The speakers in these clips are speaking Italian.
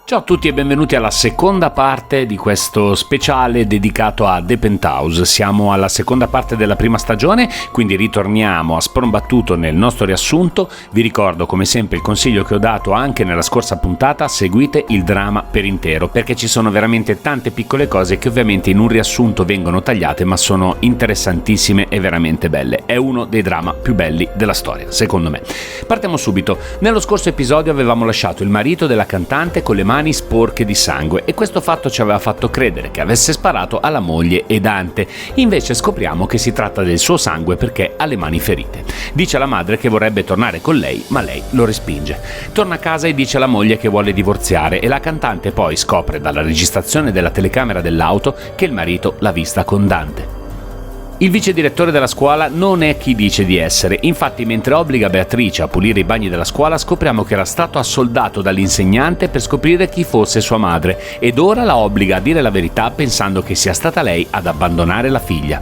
Ciao a tutti e benvenuti alla seconda parte di questo speciale dedicato a The Penthouse. Siamo alla seconda parte della prima stagione, quindi ritorniamo a spron battuto nel nostro riassunto. Vi ricordo come sempre il consiglio che ho dato anche nella scorsa puntata: seguite il dramma per intero, perché ci sono veramente tante piccole cose che ovviamente in un riassunto vengono tagliate, ma sono interessantissime e veramente belle. È uno dei dramma più belli della storia, secondo me. Partiamo subito. Nello scorso episodio avevamo lasciato il marito della cantante con le mani sporche di sangue e questo fatto ci aveva fatto credere che avesse sparato alla moglie e Dante. Invece scopriamo che si tratta del suo sangue perché ha le mani ferite. Dice alla madre che vorrebbe tornare con lei, ma lei lo respinge. Torna a casa e dice alla moglie che vuole divorziare e la cantante poi scopre dalla registrazione della telecamera dell'auto che il marito l'ha vista con Dante. Il vice direttore della scuola non è chi dice di essere, infatti mentre obbliga Beatrice a pulire i bagni della scuola scopriamo che era stato assoldato dall'insegnante per scoprire chi fosse sua madre ed ora la obbliga a dire la verità pensando che sia stata lei ad abbandonare la figlia.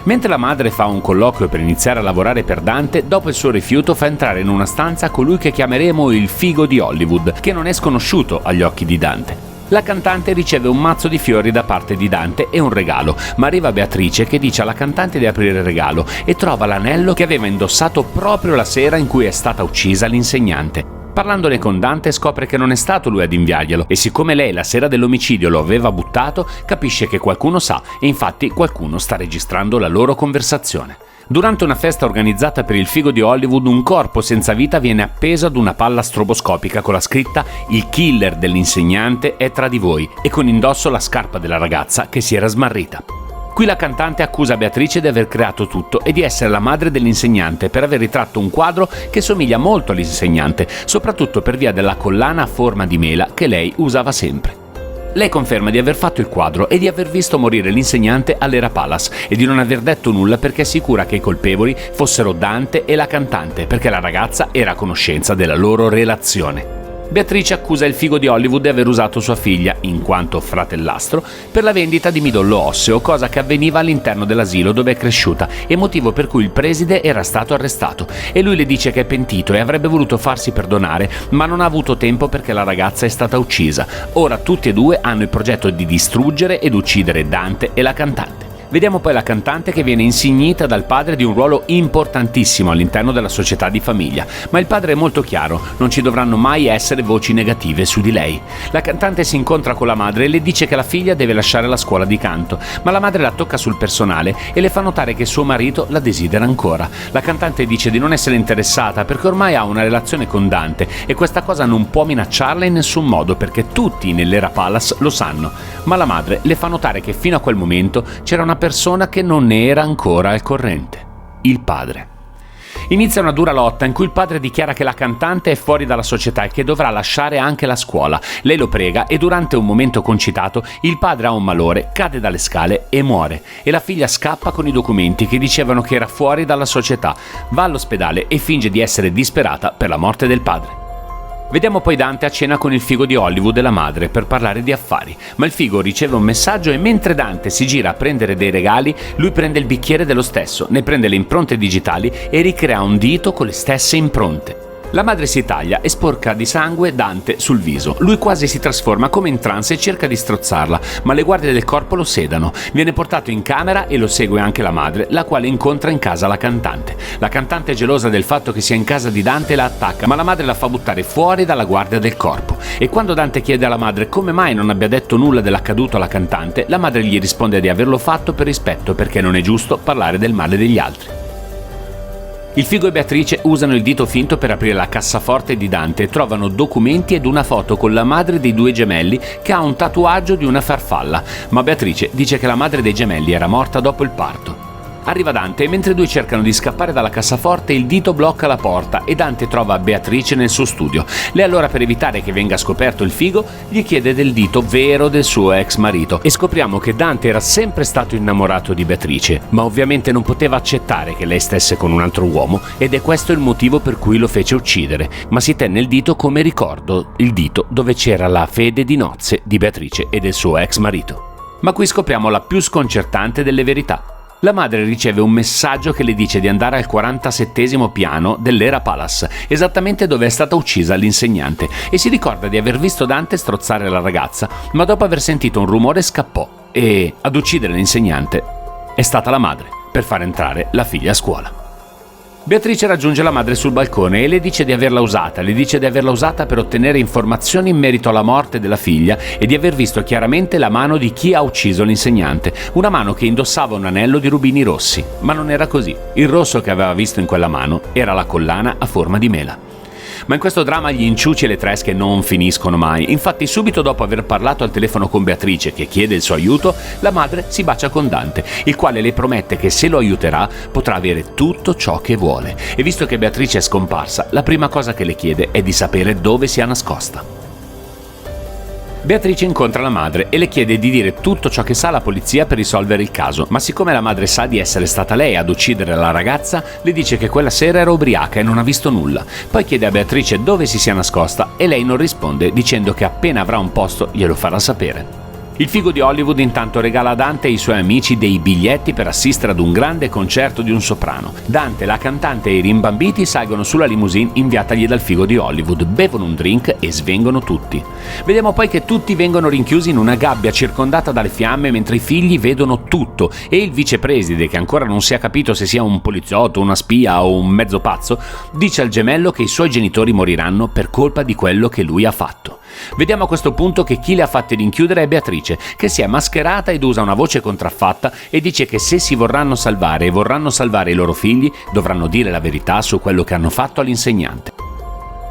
Mentre la madre fa un colloquio per iniziare a lavorare per Dante, dopo il suo rifiuto fa entrare in una stanza colui che chiameremo il figo di Hollywood, che non è sconosciuto agli occhi di Dante. La cantante riceve un mazzo di fiori da parte di Dante e un regalo, ma arriva Beatrice che dice alla cantante di aprire il regalo e trova l'anello che aveva indossato proprio la sera in cui è stata uccisa l'insegnante. Parlandone con Dante scopre che non è stato lui ad inviarglielo e siccome lei la sera dell'omicidio lo aveva buttato, capisce che qualcuno sa e infatti qualcuno sta registrando la loro conversazione. Durante una festa organizzata per il figo di Hollywood, un corpo senza vita viene appeso ad una palla stroboscopica con la scritta «Il killer dell'insegnante è tra di voi» e con indosso la scarpa della ragazza che si era smarrita. Qui la cantante accusa Beatrice di aver creato tutto e di essere la madre dell'insegnante per aver ritratto un quadro che somiglia molto all'insegnante, soprattutto per via della collana a forma di mela che lei usava sempre. Lei conferma di aver fatto il quadro e di aver visto morire l'insegnante all'Era Palace e di non aver detto nulla perché è sicura che i colpevoli fossero Dante e la cantante, perché la ragazza era a conoscenza della loro relazione. Beatrice accusa il figo di Hollywood di aver usato sua figlia, in quanto fratellastro, per la vendita di midollo osseo, cosa che avveniva all'interno dell'asilo dove è cresciuta e motivo per cui il preside era stato arrestato. E lui le dice che è pentito e avrebbe voluto farsi perdonare, ma non ha avuto tempo perché la ragazza è stata uccisa. Ora tutti e due hanno il progetto di distruggere ed uccidere Dante e la cantante. Vediamo poi la cantante che viene insignita dal padre di un ruolo importantissimo all'interno della società di famiglia, ma il padre è molto chiaro, non ci dovranno mai essere voci negative su di lei. La cantante si incontra con la madre e le dice che la figlia deve lasciare la scuola di canto, ma la madre la tocca sul personale e le fa notare che suo marito la desidera ancora. La cantante dice di non essere interessata perché ormai ha una relazione con Dante e questa cosa non può minacciarla in nessun modo perché tutti nell'Era Palace lo sanno, ma la madre le fa notare che fino a quel momento c'era una persona che non ne era ancora al corrente: il padre. Inizia una dura lotta in cui il padre dichiara che la cantante è fuori dalla società e che dovrà lasciare anche la scuola. Lei lo prega e durante un momento concitato il padre ha un malore, cade dalle scale e muore e la figlia scappa con i documenti che dicevano che era fuori dalla società, va all'ospedale e finge di essere disperata per la morte del padre. Vediamo poi Dante a cena con il figo di Hollywood e la madre per parlare di affari, ma il figo riceve un messaggio e mentre Dante si gira a prendere dei regali, lui prende il bicchiere dello stesso, ne prende le impronte digitali e ricrea un dito con le stesse impronte. La madre si taglia e sporca di sangue Dante sul viso. Lui quasi si trasforma come in trance e cerca di strozzarla, ma le guardie del corpo lo sedano. Viene portato in camera e lo segue anche la madre, la quale incontra in casa la cantante. La cantante è gelosa del fatto che sia in casa di Dante e la attacca, ma la madre la fa buttare fuori dalla guardia del corpo. E quando Dante chiede alla madre come mai non abbia detto nulla dell'accaduto alla cantante, la madre gli risponde di averlo fatto per rispetto, perché non è giusto parlare del male degli altri. Il figo e Beatrice usano il dito finto per aprire la cassaforte di Dante e trovano documenti ed una foto con la madre dei due gemelli che ha un tatuaggio di una farfalla, ma Beatrice dice che la madre dei gemelli era morta dopo il parto. Arriva Dante e mentre i due cercano di scappare dalla cassaforte il dito blocca la porta e Dante trova Beatrice nel suo studio. Lei allora, per evitare che venga scoperto il figo, gli chiede del dito vero del suo ex marito e scopriamo che Dante era sempre stato innamorato di Beatrice, ma ovviamente non poteva accettare che lei stesse con un altro uomo ed è questo il motivo per cui lo fece uccidere, ma si tenne il dito come ricordo, il dito dove c'era la fede di nozze di Beatrice e del suo ex marito. Ma qui scopriamo la più sconcertante delle verità. la madre riceve un messaggio che le dice di andare al 47° piano dell'Era Palace, esattamente dove è stata uccisa l'insegnante, e si ricorda di aver visto Dante strozzare la ragazza, ma dopo aver sentito un rumore scappò, e ad uccidere l'insegnante è stata la madre per far entrare la figlia a scuola. Beatrice raggiunge la madre sul balcone e le dice di averla usata per ottenere informazioni in merito alla morte della figlia e di aver visto chiaramente la mano di chi ha ucciso l'insegnante, una mano che indossava un anello di rubini rossi, ma non era così. Il rosso che aveva visto in quella mano era la collana a forma di mela. Ma in questo dramma gli inciuci e le tresche non finiscono mai. Infatti, subito dopo aver parlato al telefono con Beatrice, che chiede il suo aiuto, la madre si bacia con Dante, il quale le promette che se lo aiuterà potrà avere tutto ciò che vuole. E visto che Beatrice è scomparsa, la prima cosa che le chiede è di sapere dove sia nascosta. Beatrice incontra la madre e le chiede di dire tutto ciò che sa alla polizia per risolvere il caso, ma siccome la madre sa di essere stata lei ad uccidere la ragazza, le dice che quella sera era ubriaca e non ha visto nulla. Poi chiede a Beatrice dove si sia nascosta e lei non risponde, dicendo che appena avrà un posto glielo farà sapere. Il figo di Hollywood intanto regala a Dante e ai suoi amici dei biglietti per assistere ad un grande concerto di un soprano. Dante, la cantante e i rimbambiti salgono sulla limousine inviatagli dal figo di Hollywood, bevono un drink e svengono tutti. Vediamo poi che tutti vengono rinchiusi in una gabbia circondata dalle fiamme mentre i figli vedono tutto e il vicepreside, che ancora non si è capito se sia un poliziotto, una spia o un mezzo pazzo, dice al gemello che i suoi genitori moriranno per colpa di quello che lui ha fatto. Vediamo a questo punto che chi le ha fatte rinchiudere è Beatrice, che si è mascherata ed usa una voce contraffatta e dice che se si vorranno salvare e vorranno salvare i loro figli, dovranno dire la verità su quello che hanno fatto all'insegnante.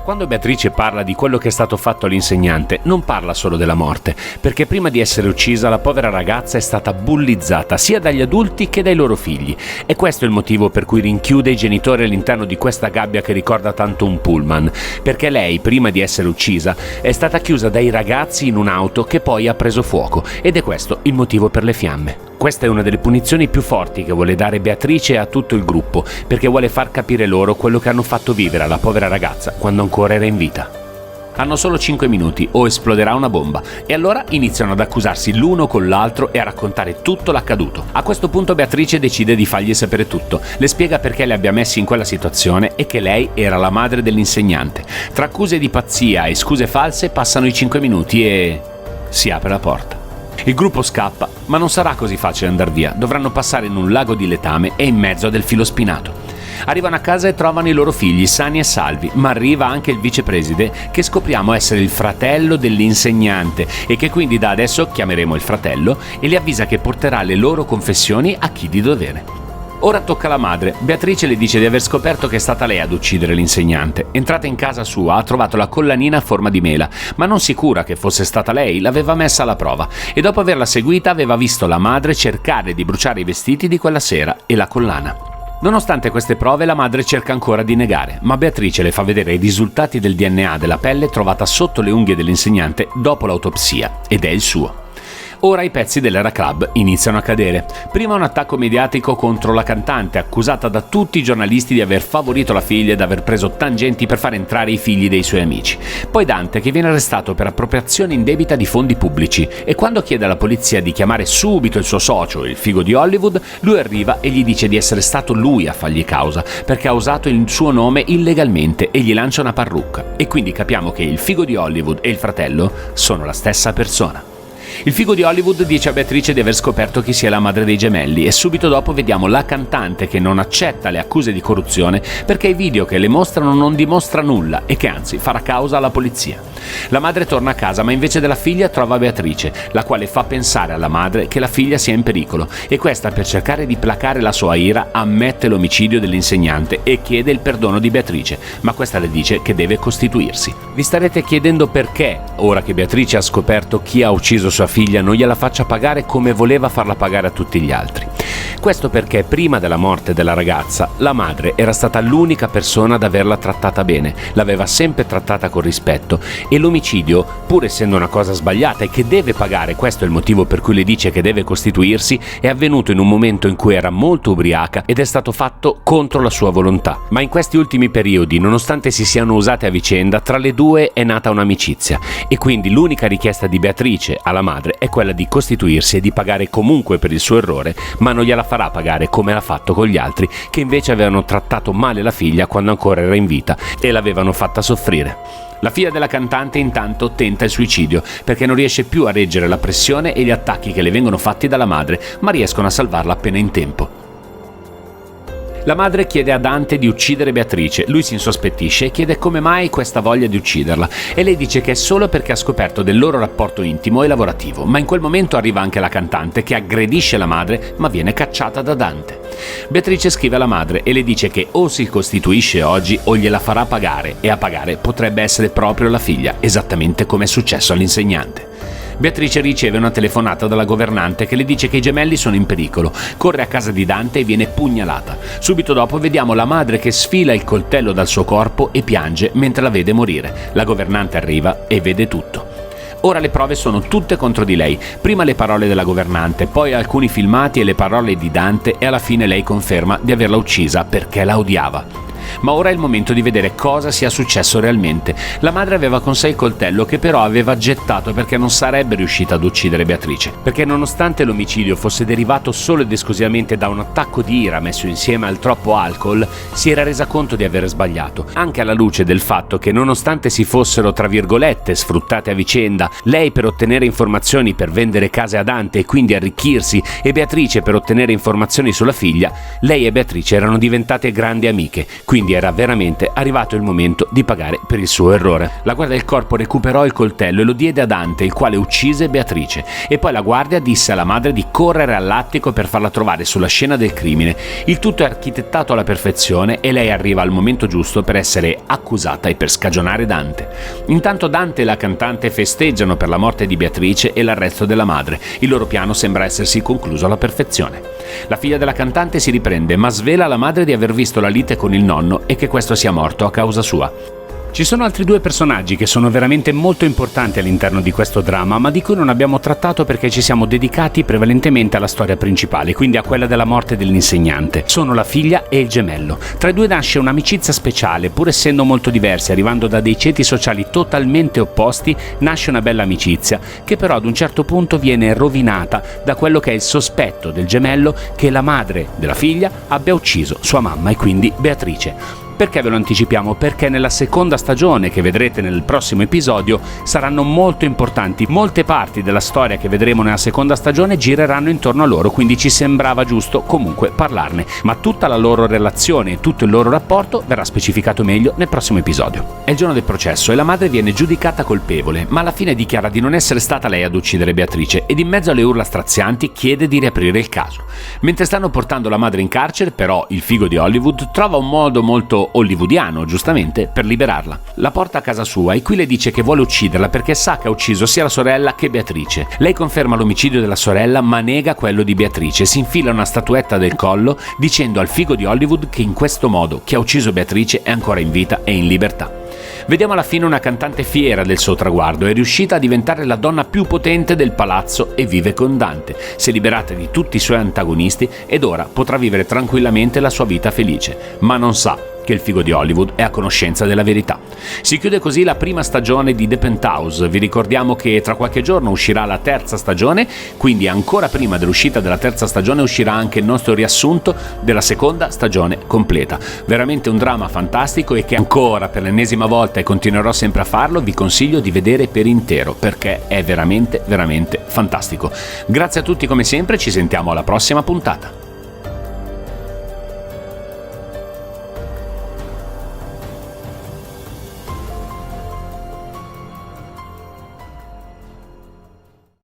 Quando Beatrice parla di quello che è stato fatto all'insegnante, non parla solo della morte, perché prima di essere uccisa la povera ragazza è stata bullizzata sia dagli adulti che dai loro figli. E questo è il motivo per cui rinchiude i genitori all'interno di questa gabbia che ricorda tanto un pullman, perché lei, prima di essere uccisa, è stata chiusa dai ragazzi in un'auto che poi ha preso fuoco, ed è questo il motivo per le fiamme. Questa è una delle punizioni più forti che vuole dare Beatrice a tutto il gruppo, perché vuole far capire loro quello che hanno fatto vivere alla povera ragazza quando ancora era in vita. Hanno solo 5 minuti o esploderà una bomba e allora iniziano ad accusarsi l'uno con l'altro e a raccontare tutto l'accaduto. A questo punto Beatrice decide di fargli sapere tutto, le spiega perché li abbia messi in quella situazione e che lei era la madre dell'insegnante. Tra accuse di pazzia e scuse false passano i 5 minuti e si apre la porta. Il gruppo scappa, ma non sarà così facile andar via. Dovranno passare in un lago di letame e in mezzo a del filo spinato. Arrivano a casa e trovano i loro figli sani e salvi, ma arriva anche il vicepreside, che scopriamo essere il fratello dell'insegnante e che quindi da adesso chiameremo il fratello, e li avvisa che porterà le loro confessioni a chi di dovere. Ora tocca alla madre. Beatrice le dice di aver scoperto che è stata lei ad uccidere l'insegnante. Entrata in casa sua ha trovato la collanina a forma di mela, ma non sicura che fosse stata lei, l'aveva messa alla prova e dopo averla seguita aveva visto la madre cercare di bruciare i vestiti di quella sera e la collana. Nonostante queste prove, la madre cerca ancora di negare, ma Beatrice le fa vedere i risultati del DNA della pelle trovata sotto le unghie dell'insegnante dopo l'autopsia, ed è il suo. Ora i pezzi dell'Era Club iniziano a cadere. Prima un attacco mediatico contro la cantante, accusata da tutti i giornalisti di aver favorito la figlia ed aver preso tangenti per far entrare i figli dei suoi amici. Poi Dante, che viene arrestato per appropriazione indebita di fondi pubblici, e quando chiede alla polizia di chiamare subito il suo socio, il figo di Hollywood, lui arriva e gli dice di essere stato lui a fargli causa, perché ha usato il suo nome illegalmente e gli lancia una parrucca. E quindi capiamo che il figo di Hollywood e il fratello sono la stessa persona. Il figo di Hollywood dice a Beatrice di aver scoperto chi sia la madre dei gemelli e subito dopo vediamo la cantante che non accetta le accuse di corruzione perché i video che le mostrano non dimostra nulla e che anzi farà causa alla polizia. La madre torna a casa, ma invece della figlia trova Beatrice, la quale fa pensare alla madre che la figlia sia in pericolo, e questa, per cercare di placare la sua ira, ammette l'omicidio dell'insegnante e chiede il perdono di Beatrice, ma questa le dice che deve costituirsi. Vi starete chiedendo perché, ora che Beatrice ha scoperto chi ha ucciso sua figlia, non gliela faccia pagare come voleva farla pagare a tutti gli altri. Questo perché prima della morte della ragazza la madre era stata l'unica persona ad averla trattata bene, l'aveva sempre trattata con rispetto, e l'omicidio, pur essendo una cosa sbagliata e che deve pagare, questo è il motivo per cui le dice che deve costituirsi, è avvenuto in un momento in cui era molto ubriaca ed è stato fatto contro la sua volontà. Ma in questi ultimi periodi, nonostante si siano usate a vicenda, tra le due è nata un'amicizia e quindi l'unica richiesta di Beatrice alla madre è quella di costituirsi e di pagare comunque per il suo errore, ma ma non gliela farà pagare come l'ha fatto con gli altri, che invece avevano trattato male la figlia quando ancora era in vita e l'avevano fatta soffrire. La figlia della cantante intanto tenta il suicidio perché non riesce più a reggere la pressione e gli attacchi che le vengono fatti dalla madre, ma riescono a salvarla appena in tempo. La madre chiede a Dante di uccidere Beatrice, lui si insospettisce e chiede come mai questa voglia di ucciderla e lei dice che è solo perché ha scoperto del loro rapporto intimo e lavorativo, ma in quel momento arriva anche la cantante che aggredisce la madre ma viene cacciata da Dante. Beatrice scrive alla madre e le dice che o si costituisce oggi o gliela farà pagare, e a pagare potrebbe essere proprio la figlia, esattamente come è successo all'insegnante. Beatrice riceve una telefonata dalla governante che le dice che i gemelli sono in pericolo, corre a casa di Dante e viene pugnalata. Subito dopo vediamo la madre che sfila il coltello dal suo corpo e piange mentre la vede morire. La governante arriva e vede tutto. Ora le prove sono tutte contro di lei, prima le parole della governante, poi alcuni filmati e le parole di Dante e alla fine lei conferma di averla uccisa perché la odiava. Ma ora è il momento di vedere cosa sia successo realmente. La madre aveva con sé il coltello che però aveva gettato perché non sarebbe riuscita ad uccidere Beatrice, perché nonostante l'omicidio fosse derivato solo ed esclusivamente da un attacco di ira messo insieme al troppo alcol, si era resa conto di aver sbagliato, anche alla luce del fatto che nonostante si fossero tra virgolette sfruttate a vicenda, lei per ottenere informazioni per vendere case a Dante e quindi arricchirsi e Beatrice per ottenere informazioni sulla figlia, lei e Beatrice erano diventate grandi amiche, quindi era veramente arrivato il momento di pagare per il suo errore. La guardia del corpo recuperò il coltello e lo diede a Dante, il quale uccise Beatrice, e poi la guardia disse alla madre di correre all'attico per farla trovare sulla scena del crimine. Il tutto è architettato alla perfezione e lei arriva al momento giusto per essere accusata e per scagionare Dante. Intanto Dante e la cantante festeggiano per la morte di Beatrice e l'arresto della madre. Il loro piano sembra essersi concluso alla perfezione. La figlia della cantante si riprende, ma svela alla madre di aver visto la lite con il nonno e che questo sia morto a causa sua. Ci sono altri due personaggi che sono veramente molto importanti all'interno di questo dramma, ma di cui non abbiamo trattato perché ci siamo dedicati prevalentemente alla storia principale, quindi a quella della morte dell'insegnante. Sono la figlia e il gemello. Tra i due nasce un'amicizia speciale, pur essendo molto diversi, arrivando da dei ceti sociali totalmente opposti, nasce una bella amicizia, che però ad un certo punto viene rovinata da quello che è il sospetto del gemello che la madre della figlia abbia ucciso sua mamma e quindi Beatrice. Perché ve lo anticipiamo? Perché nella seconda stagione, che vedrete nel prossimo episodio, saranno molto importanti. Molte parti della storia che vedremo nella seconda stagione gireranno intorno a loro, quindi ci sembrava giusto comunque parlarne. Ma tutta la loro relazione e tutto il loro rapporto verrà specificato meglio nel prossimo episodio. È il giorno del processo e la madre viene giudicata colpevole, ma alla fine dichiara di non essere stata lei ad uccidere Beatrice ed in mezzo alle urla strazianti chiede di riaprire il caso. Mentre stanno portando la madre in carcere, però, il figo di Hollywood trova un modo molto hollywoodiano, giustamente, per liberarla. La porta a casa sua e qui le dice che vuole ucciderla perché sa che ha ucciso sia la sorella che Beatrice. Lei conferma l'omicidio della sorella ma nega quello di Beatrice, si infila una statuetta del collo dicendo al figo di Hollywood che in questo modo chi ha ucciso Beatrice è ancora in vita e in libertà. Vediamo alla fine una cantante fiera del suo traguardo, è riuscita a diventare la donna più potente del palazzo e vive con Dante, si è liberata di tutti i suoi antagonisti ed ora potrà vivere tranquillamente la sua vita felice, ma non sa che il figo di Hollywood è a conoscenza della verità. Si chiude così la prima stagione di The Penthouse. Vi ricordiamo che tra qualche giorno uscirà la terza stagione, quindi ancora prima dell'uscita della terza stagione uscirà anche il nostro riassunto della seconda stagione completa. Veramente un dramma fantastico e che ancora per l'ennesima volta, e continuerò sempre a farlo, vi consiglio di vedere per intero perché è veramente fantastico. Grazie a tutti come sempre, ci sentiamo alla prossima puntata.